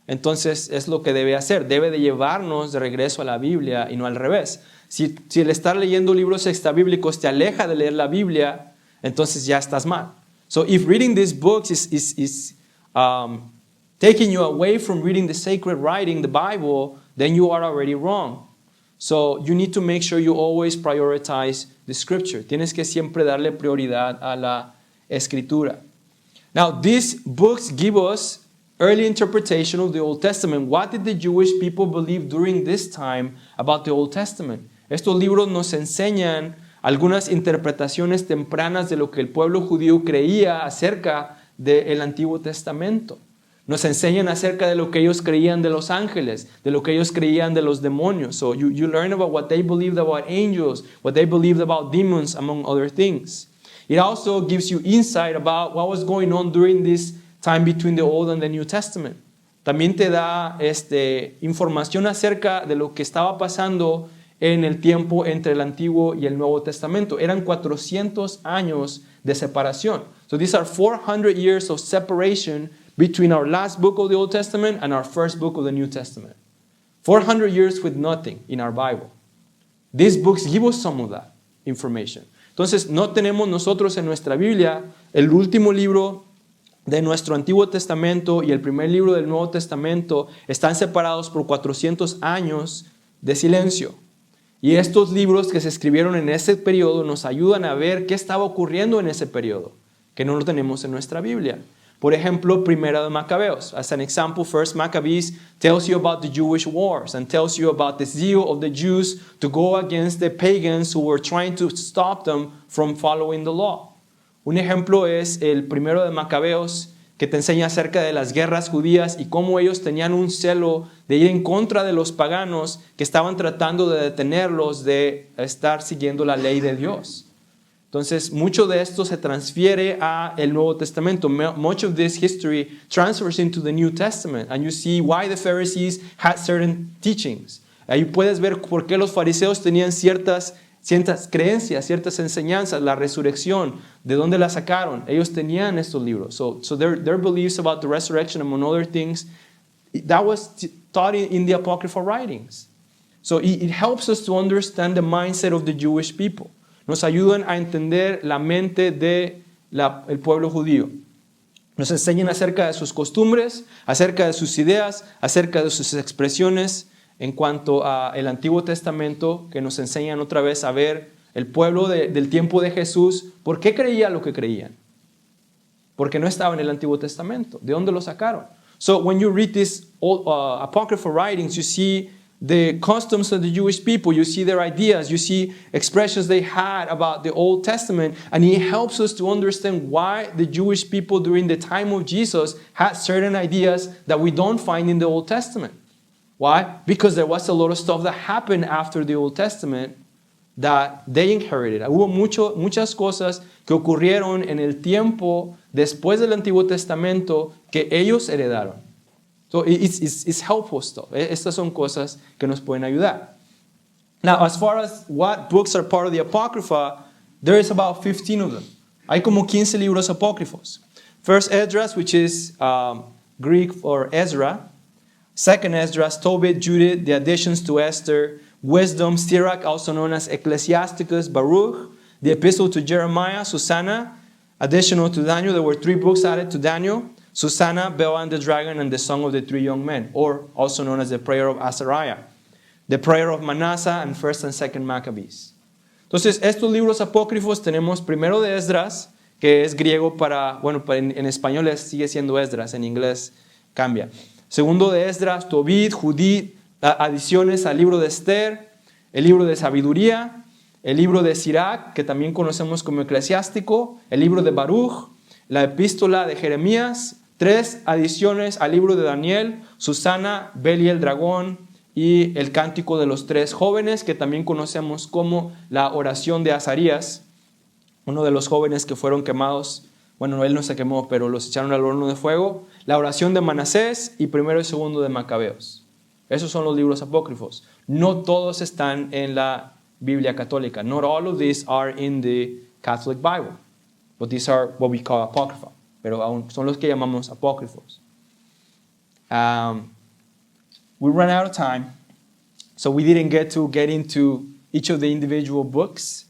Entonces es lo que debe hacer, debe de llevarnos de regreso a la Biblia y no al revés. Si el estar leyendo libros extrabíblicos te aleja de leer la Biblia, entonces ya estás mal. So if reading these books is taking you away from reading the sacred writing, the Bible, then you are already wrong. So you need to make sure you always prioritize the scripture. Tienes que siempre darle prioridad a la escritura. Now, these books give us early interpretation of the Old Testament. What did the Jewish people believe during this time about the Old Testament? Estos libros nos enseñan algunas interpretaciones tempranas de lo que el pueblo judío creía acerca del Antiguo Testamento. Nos enseñan acerca de lo que ellos creían de los ángeles, de lo que ellos creían de los demonios. So you learn about what they believed about angels, what they believed about demons, among other things. It also gives you insight about what was going on during this time between the Old and the New Testament. También te da información acerca de lo que estaba pasando en el tiempo entre el Antiguo y el Nuevo Testamento. Eran 400 años de separación. So these are 400 years of separation between our last book of the Old Testament and our first book of the New Testament. 400 years with nothing in our Bible. These books give us some of that information. Entonces, no tenemos nosotros en nuestra Biblia el último libro de nuestro Antiguo Testamento y el primer libro del Nuevo Testamento están separados por 400 años de silencio. Y estos libros que se escribieron en ese periodo nos ayudan a ver qué estaba ocurriendo en ese periodo, que no lo tenemos en nuestra Biblia. Por ejemplo, Primera de Macabeos. As an example, First Maccabees tells you about the Jewish wars and tells you about the zeal of the Jews to go against the pagans who were trying to stop them from following the law. Un ejemplo es el Primero de Macabeos, que te enseña acerca de las guerras judías y cómo ellos tenían un celo de ir en contra de los paganos que estaban tratando de detenerlos de estar siguiendo la ley de Dios. Entonces, mucho de esto se transfiere a el Nuevo Testamento. Much of this history transfers into the New Testament, and you see why the Pharisees had certain teachings. Ahí puedes ver por qué los fariseos tenían ciertas creencias, ciertas enseñanzas, la resurrección, de dónde la sacaron. Ellos tenían estos libros. So their beliefs about the resurrection, among other things, that was taught in the apocryphal writings. So it helps us to understand the mindset of the Jewish people. Nos ayudan a entender la mente del pueblo judío. Nos enseñan acerca de sus costumbres, acerca de sus ideas, acerca de sus expresiones en cuanto al Antiguo Testamento, que nos enseñan otra vez a ver el pueblo del tiempo de Jesús, ¿por qué creía lo que creían? Porque no estaba en el Antiguo Testamento. ¿De dónde lo sacaron? So when you read these old, apocryphal writings, you see the customs of the Jewish people, you see their ideas, you see expressions they had about the Old Testament, and it helps us to understand why the Jewish people during the time of Jesus had certain ideas that we don't find in the Old Testament. Why? Because there was a lot of stuff that happened after the Old Testament that they inherited. Hubo muchas cosas que ocurrieron en el tiempo después del Antiguo Testamento que ellos heredaron. So it's helpful stuff. Estas son cosas que nos pueden ayudar. Now, as far as what books are part of the Apocrypha, there is about 15 of them. Hay como 15 libros apócrifos. First Esdras, which is Greek for Ezra. Second Esdras, Tobit, Judith, the additions to Esther, Wisdom, Sirach, also known as Ecclesiasticus, Baruch, the Epistle to Jeremiah, Susanna, additional to Daniel. There were 3 books added to Daniel. Susanna, Bel and the Dragon, and the Song of the 3 Young Men, or also known as the Prayer of Azariah, the Prayer of Manasseh, and 1st and 2nd Maccabees. Entonces, estos libros apócrifos tenemos primero de Esdras, que es griego en español sigue siendo Esdras, en inglés cambia. Segundo de Esdras, Tobit, Judith, adiciones al libro de Esther, el libro de Sabiduría, el libro de Sirach, que también conocemos como Eclesiástico, el libro de Baruch, la epístola de Jeremías, 3 adiciones al libro de Daniel, Susana, Bel y el dragón y el cántico de los 3 jóvenes, que también conocemos como la oración de Azarías, uno de los jóvenes que fueron quemados. Bueno, él no se quemó, pero los echaron al horno de fuego. La oración de Manasés y primero y segundo de Macabeos. Esos son los libros apócrifos. No todos están en la Biblia católica. Not all of these are in the Catholic Bible. But these are what we call apocrypha. Pero aún son los que llamamos apócrifos. We ran out of time, so we didn't get into each of the individual books.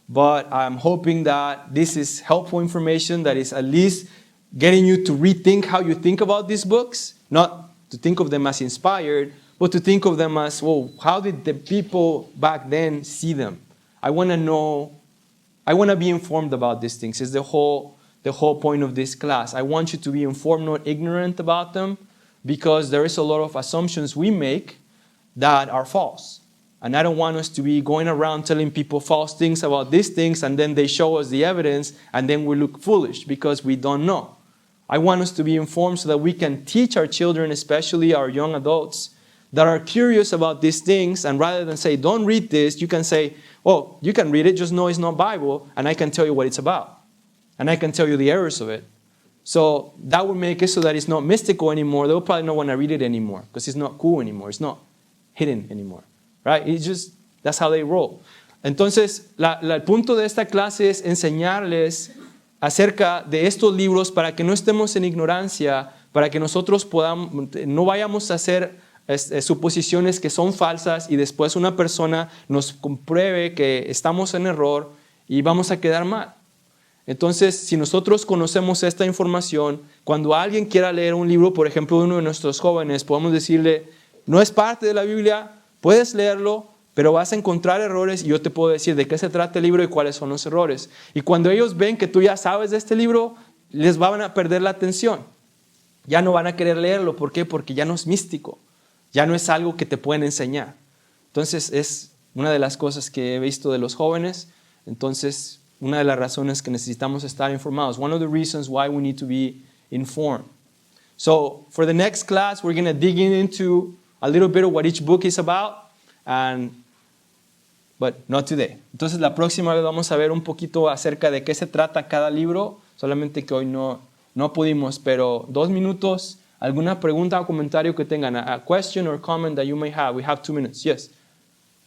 But I'm hoping that this is helpful information that is at least getting you to rethink how you think about these books. Not to think of them as inspired, but to think of them as, well, how did the people back then see them? I want to know, I want to be informed about these things. It's the whole point of this class. I want you to be informed, not ignorant about them, because there is a lot of assumptions we make that are false. And I don't want us to be going around telling people false things about these things, and then they show us the evidence, and then we look foolish because we don't know. I want us to be informed so that we can teach our children, especially our young adults, that are curious about these things, and rather than say, don't read this, you can say, well, you can read it, just know it's not Bible, and I can tell you what it's about. And I can tell you the errors of it. So that would make it so that it's not mystical anymore. They'll probably not want to read it anymore because it's not cool anymore. It's not hidden anymore. Right? It's just, that's how they roll. Entonces, el punto de esta clase es enseñarles acerca de estos libros para que no estemos en ignorancia para que nosotros podamos, no vayamos a hacer suposiciones que son falsas y después una persona nos compruebe que estamos en error y vamos a quedar mal. Entonces, si nosotros conocemos esta información, cuando alguien quiera leer un libro, por ejemplo, uno de nuestros jóvenes, podemos decirle, no es parte de la Biblia, puedes leerlo, pero vas a encontrar errores y yo te puedo decir de qué se trata el libro y cuáles son los errores. Y cuando ellos ven que tú ya sabes de este libro, les van a perder la atención. Ya no van a querer leerlo. ¿Por qué? Porque ya no es místico. Ya no es algo que te pueden enseñar. Entonces, es una de las cosas que he visto de los jóvenes. Entonces, una de las razones que necesitamos estar informados. One of the reasons why we need to be informed. So, for the next class, we're going to dig into a little bit of what each book is about, but not today. Entonces, la próxima vez vamos a ver un poquito acerca de qué se trata cada libro, solamente que hoy no pudimos, pero 2 minutos, alguna pregunta o comentario que tengan, a question or comment that you may have. We have 2 minutes. Yes.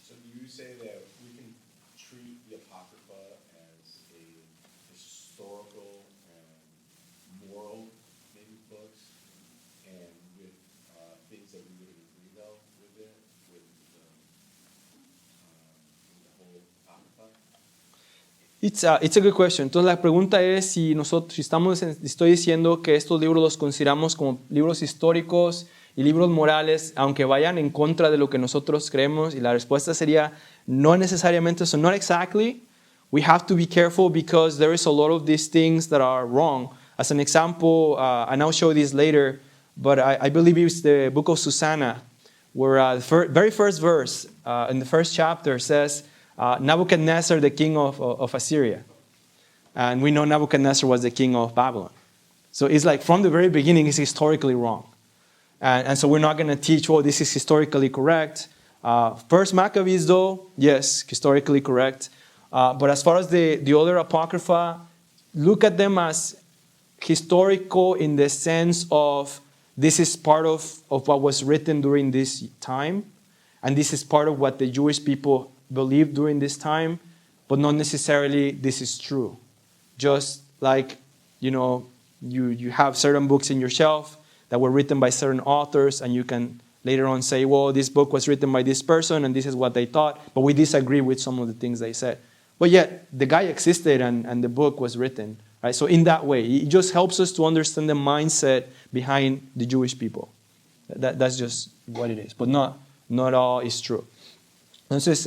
So do you say that we can treat the Apocrypha as a historical and moral maybe books, and with things that we wouldn't agree though with it, with the whole Apocrypha? It's a good question. Entonces la pregunta es si estoy diciendo que estos libros los consideramos como libros históricos y libros morales, aunque vayan en contra de lo que nosotros creemos, y la respuesta sería no necesariamente. So not exactly. We have to be careful because there is a lot of these things that are wrong. As an example, and I'll show this later, but I believe it's the book of Susanna, where the very first verse in the first chapter says, Nebuchadnezzar, the king of Assyria. And we know Nebuchadnezzar was the king of Babylon. So it's like from the very beginning, it's historically wrong. And so we're not going to teach, this is historically correct. First Maccabees, though, yes, historically correct. But as far as the other Apocrypha, look at them as historical in the sense of this is part of what was written during this time. And this is part of what the Jewish people believed during this time, but not necessarily this is true. Just like, you have certain books in your shelf that were written by certain authors, and you can later on say, this book was written by this person, and this is what they thought, but we disagree with some of the things they said. But yet, the guy existed, and the book was written. Right? So in that way, it just helps us to understand the mindset behind the Jewish people. That's just what it is. But not all is true. Entonces,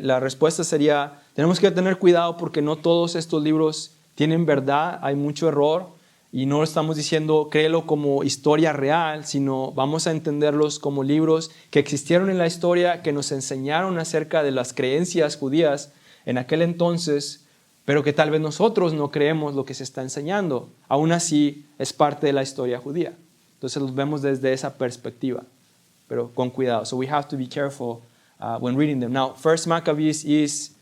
la respuesta sería, tenemos que tener cuidado porque no todos estos libros tienen verdad, hay mucho error, y no estamos diciendo créelo como historia real, sino vamos a entenderlos como libros que existieron en la historia, que nos enseñaron acerca de las creencias judías en aquel entonces, pero que tal vez nosotros no creemos lo que se está enseñando. Aún así, es parte de la historia judía. Entonces, los vemos desde esa perspectiva, pero con cuidado. So we have to be careful when reading them. Now, First Maccabees is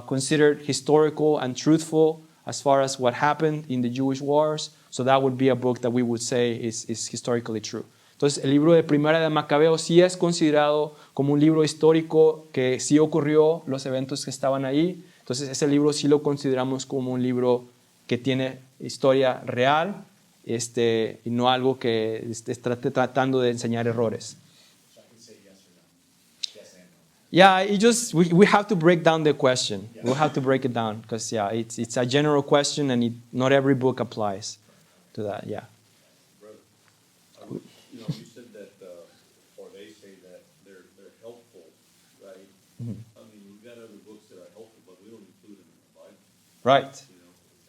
considered historical and truthful as far as what happened in the Jewish wars. So that would be a book that we would say is historically true. Entonces, el libro de Primera de Macabeo sí es considerado como un libro histórico que sí ocurrió, los eventos que estaban ahí. Entonces, ese libro sí lo consideramos como un libro que tiene historia real, y no algo que esté tratando de enseñar errores. Yeah, we have to break down the question. Yeah. We'll have to break it down because it's a general question and not every book applies to that. Yeah. Brother, you said that, or they say that they're helpful, right? Mm-hmm. I mean, we've got other books that are helpful, but we don't include them in the Bible. Right.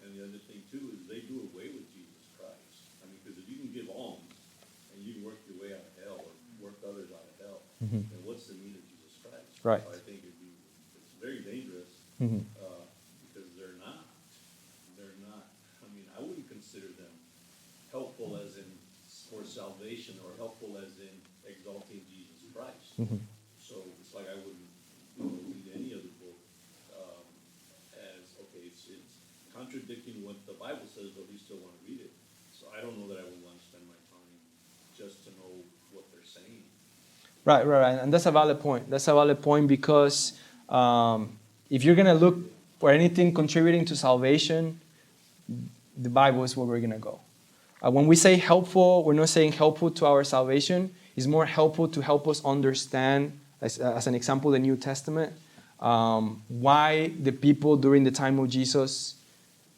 And the other thing too is they do away with Jesus Christ. I mean, because if you can give alms and you can work your way out of hell or work others out of hell, then what's the meaning of Jesus Christ? Right. So I think it's very dangerous because they're not. I mean, I wouldn't consider them helpful as in for salvation or helpful as in exalting Jesus Christ. So it's like I wouldn't read any other book as okay, it's contradicting what the Bible says, but we still want to read it. So I don't know that I would want to spend my time just to know what they're saying. Right. And that's a valid point. That's a valid point because if you're going to look for anything contributing to salvation, the Bible is where we're going to go. When we say helpful, we're not saying helpful to our salvation. It's more helpful to help us understand, as an example, the New Testament, why the people during the time of Jesus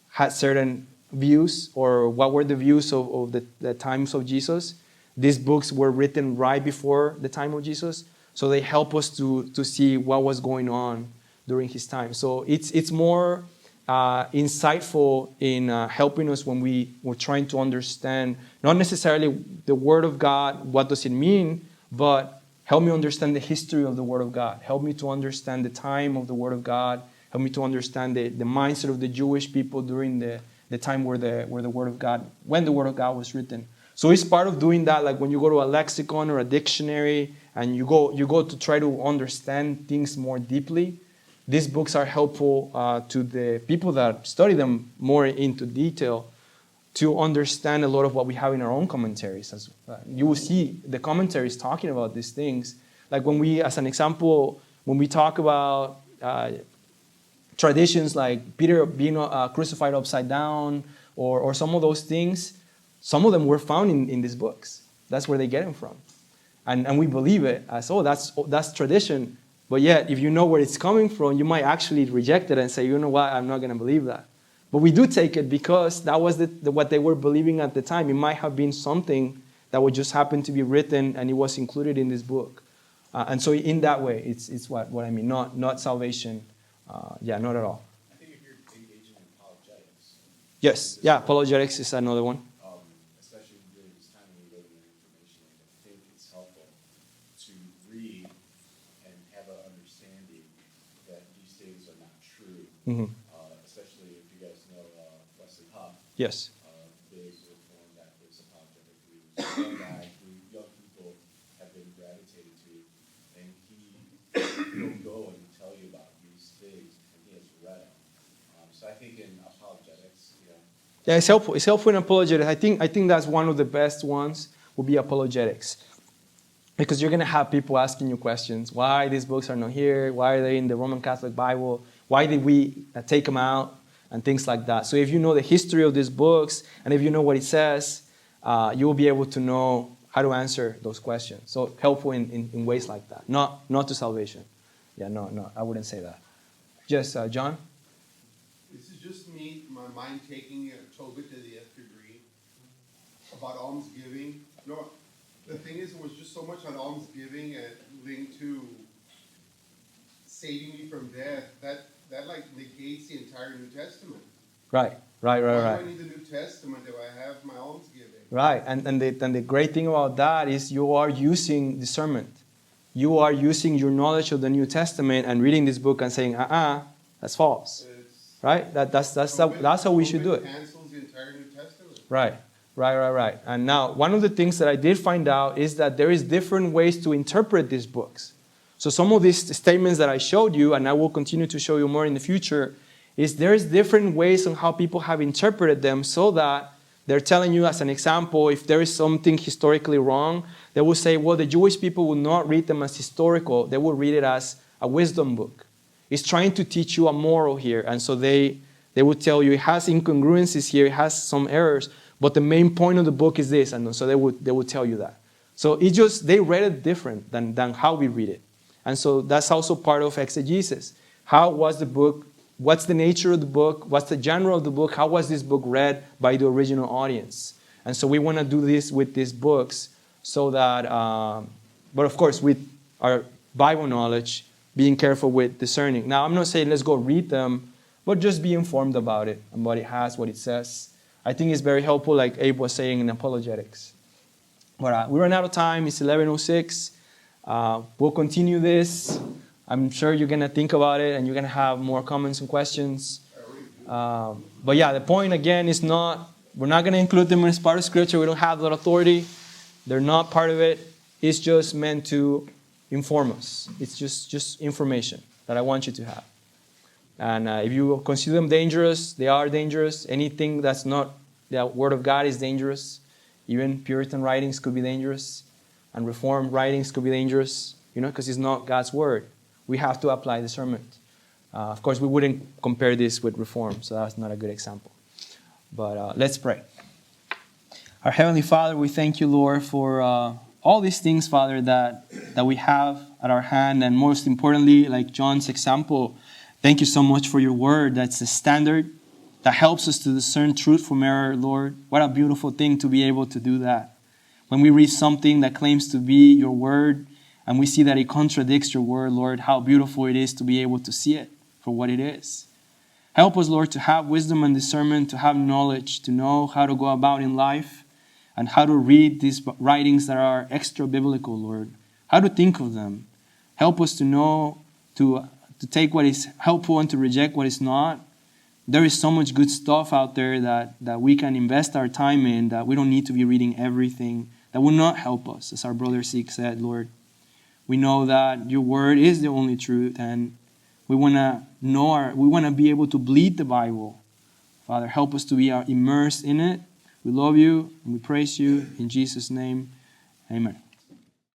had certain views, or what were the views of the times of Jesus. These books were written right before the time of Jesus, so they help us to see what was going on during his time. So it's more insightful in helping us when we were trying to understand, not necessarily the Word of God, what does it mean, but help me understand the history of the Word of God. Help me to understand the time of the Word of God. Help me to understand the mindset of the Jewish people during the time where the Word of God, when the Word of God was written. So it's part of doing that, like when you go to a lexicon or a dictionary and you go to try to understand things more deeply. These books are helpful to the people that study them more into detail to understand a lot of what we have in our own commentaries. You will see the commentaries talking about these things. Like when we, as an example, when we talk about traditions like Peter being crucified upside down or some of those things, some of them were found in these books. That's where they get them from. And we believe it as, that's tradition. But yet, if you know where it's coming from, you might actually reject it and say, you know what, I'm not going to believe that. But we do take it because that was what they were believing at the time. It might have been something that would just happen to be written and it was included in this book. And so in that way, it's what I mean, not salvation. Not at all. I think if you're engaging in apologetics. Yes, apologetics is another one. Especially during this time when you're living in information age, I think it's helpful to read and have an understanding that these things are not true. Mm-hmm. Especially if you guys know Wesley Huff. Yes. Big Reformed Baptist apologetic views. One guy who young people have been gravitated to, and he'll go and tell you about these things, and he has read them. So I think in apologetics, Yeah, it's helpful. It's helpful in apologetics. I think that's one of the best ones will be apologetics. Because you're going to have people asking you questions. Why these books are not here? Why are they in the Roman Catholic Bible? Why did we take them out? And things like that. So if you know the history of these books, and if you know what it says, you will be able to know how to answer those questions. So helpful in ways like that. Not to salvation. Yeah, no, I wouldn't say that. Just, John? This is just me, my mind taking a toga to the nth degree about almsgiving. No, the thing is, it was just so much on almsgiving and linked to saving me from death that like negates the entire New Testament. Right. Why do I need the New Testament if I have my almsgiving? Right, and the great thing about that is you are using discernment. You are using your knowledge of the New Testament and reading this book and saying, that's false. Right? That's how we should do it. Cancels the entire New Testament. Right. And now, one of the things that I did find out is that there is different ways to interpret these books. So some of these statements that I showed you, and I will continue to show you more in the future, is there's different ways on how people have interpreted them so that they're telling you, as an example, if there is something historically wrong, they will say, well, the Jewish people will not read them as historical. They will read it as a wisdom book. It's trying to teach you a moral here. And so they will tell you it has incongruencies here, it has some errors, but the main point of the book is this. And so they would tell you that. So they read it different than how we read it. And so that's also part of exegesis. How was the book? What's the nature of the book? What's the genre of the book? How was this book read by the original audience? And so we want to do this with these books so that, but of course, with our Bible knowledge, being careful with discerning. Now, I'm not saying let's go read them, but just be informed about it and what it has, what it says. I think it's very helpful, like Abe was saying in apologetics. But we ran out of time. It's 11:06. We'll continue this. I'm sure you're going to think about it and you're going to have more comments and questions. But yeah, the point again is we're not going to include them as part of Scripture. We don't have that authority. They're not part of it. It's just meant to inform us. It's just information that I want you to have. And if you consider them dangerous, they are dangerous. Anything that's not the Word of God is dangerous. Even Puritan writings could be dangerous. And Reformed writings could be dangerous, because it's not God's Word. We have to apply discernment. Of course, we wouldn't compare this with Reform, so that's not a good example. But let's pray. Our Heavenly Father, we thank you, Lord, for all these things, Father, that we have at our hand. And most importantly, like John's example, thank you so much for your word. That's the standard that helps us to discern truth from error, Lord. What a beautiful thing to be able to do that. When we read something that claims to be your word and we see that it contradicts your word, Lord, how beautiful it is to be able to see it for what it is. Help us, Lord, to have wisdom and discernment, to have knowledge, to know how to go about in life and how to read these writings that are extra biblical, Lord. How to think of them. Help us to know, to take what is helpful and to reject what is not. There is so much good stuff out there that we can invest our time in, that we don't need to be reading everything that will not help us, as our brother Sikh said, Lord. We know that your word is the only truth, and we want to be able to bleed the Bible. Father, help us to be immersed in it. We love you and we praise you. In Jesus' name, amen.